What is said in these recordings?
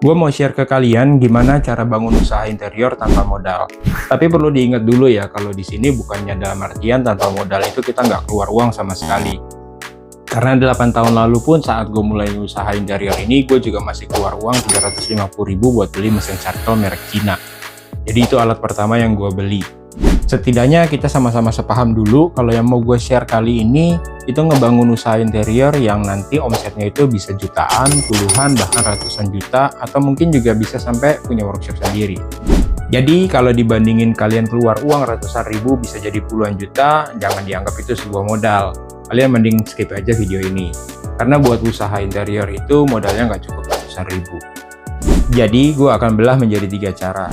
Gue mau share ke kalian gimana cara bangun usaha interior tanpa modal. Tapi perlu diingat dulu ya, kalau di sini bukannya dalam artian tanpa modal itu kita nggak keluar uang sama sekali. Karena 8 tahun lalu pun saat gue mulai usaha interior ini, gue juga masih keluar uang 350.000 buat beli mesin charcoal merek Cina. Jadi itu alat pertama yang gue beli. Setidaknya kita sama-sama sepaham dulu kalau yang mau gue share kali ini itu ngebangun usaha interior yang nanti omsetnya itu bisa jutaan, puluhan, bahkan ratusan juta, atau mungkin juga bisa sampai punya workshop sendiri. Jadi kalau dibandingin kalian keluar uang ratusan ribu bisa jadi puluhan juta, jangan dianggap itu sebuah modal. Kalian mending skip aja video ini. Karena buat usaha interior itu modalnya nggak cukup ratusan ribu. Jadi gue akan belah menjadi 3 cara.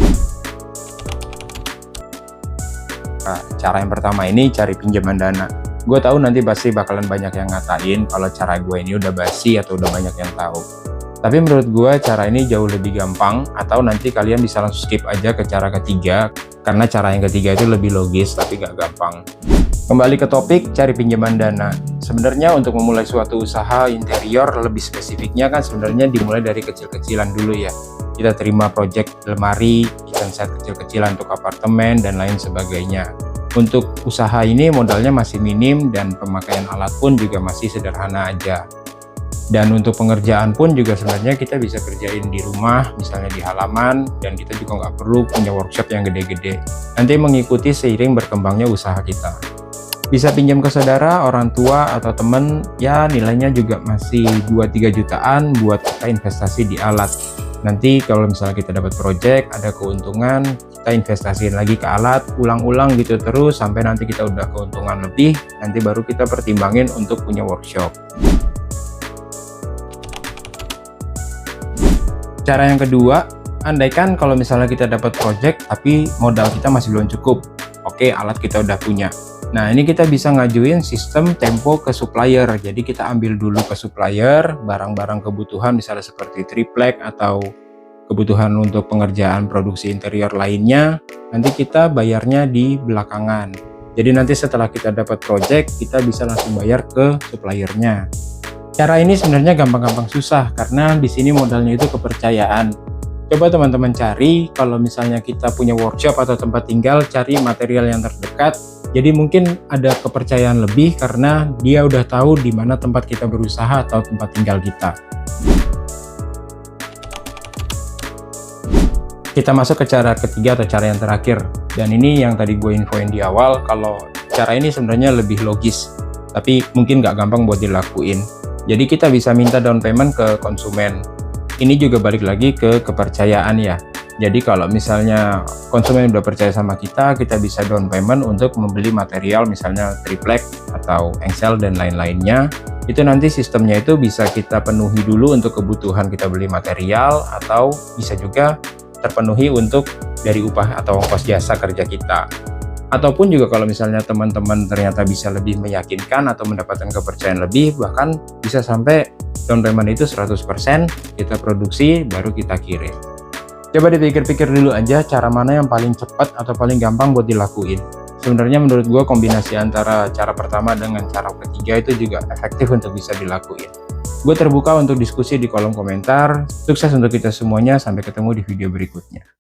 Nah, cara yang pertama ini cari pinjaman dana. Gue tahu nanti pasti bakalan banyak yang ngatain kalau cara gue ini udah basi atau udah banyak yang tahu. Tapi menurut gue cara ini jauh lebih gampang, atau nanti kalian bisa langsung skip aja ke cara ketiga, karena cara yang ketiga itu lebih logis tapi gak gampang. Kembali ke topik, cari pinjaman dana. Sebenarnya untuk memulai suatu usaha interior lebih spesifiknya kan sebenarnya dimulai dari kecil-kecilan dulu ya. Kita terima project lemari, kitchen set kecil-kecilan untuk apartemen dan lain sebagainya. Untuk usaha ini modalnya masih minim dan pemakaian alat pun juga masih sederhana aja. Dan untuk pengerjaan pun juga sebenarnya kita bisa kerjain di rumah, misalnya di halaman, dan kita juga nggak perlu punya workshop yang gede-gede. Nanti mengikuti seiring berkembangnya usaha kita. Bisa pinjam ke saudara, orang tua, atau temen, ya nilainya juga masih 2-3 jutaan buat kita investasi di alat. Nanti kalau misalnya kita dapat project, ada keuntungan, kita investasiin lagi ke alat, ulang-ulang gitu terus sampai nanti kita udah keuntungan lebih, nanti baru kita pertimbangin untuk punya workshop. Cara yang kedua, andaikan kalau misalnya kita dapat project tapi modal kita masih belum cukup. Oke, alat kita udah punya. Nah, ini kita bisa ngajuin sistem tempo ke supplier. Jadi kita ambil dulu ke supplier barang-barang kebutuhan misalnya seperti triplek atau kebutuhan untuk pengerjaan produksi interior lainnya. Nanti kita bayarnya di belakangan. Jadi nanti setelah kita dapat project, kita bisa langsung bayar ke suppliernya. Cara ini sebenarnya gampang-gampang susah karena di sini modalnya itu kepercayaan. Coba teman-teman cari, kalau misalnya kita punya workshop atau tempat tinggal, cari material yang terdekat. Jadi mungkin ada kepercayaan lebih karena dia udah tahu di mana tempat kita berusaha atau tempat tinggal kita. Kita masuk ke cara ketiga atau cara yang terakhir. Dan ini yang tadi gue infoin di awal, kalau cara ini sebenarnya lebih logis, tapi mungkin nggak gampang buat dilakuin. Jadi kita bisa minta down payment ke konsumen. Ini juga balik lagi ke kepercayaan ya. Jadi kalau misalnya konsumen udah percaya sama kita bisa down payment untuk membeli material misalnya triplek atau engsel dan lain-lainnya. Itu nanti sistemnya itu bisa kita penuhi dulu untuk kebutuhan kita beli material, atau bisa juga terpenuhi untuk dari upah atau ongkos jasa kerja kita. Ataupun juga kalau misalnya teman-teman ternyata bisa lebih meyakinkan atau mendapatkan kepercayaan lebih, bahkan bisa sampai down payment itu 100% kita produksi baru kita kirim. Coba dipikir-pikir dulu aja cara mana yang paling cepat atau paling gampang buat dilakuin. Sebenarnya menurut gue kombinasi antara cara pertama dengan cara ketiga itu juga efektif untuk bisa dilakuin. Gue terbuka untuk diskusi di kolom komentar. Sukses untuk kita semuanya, sampai ketemu di video berikutnya.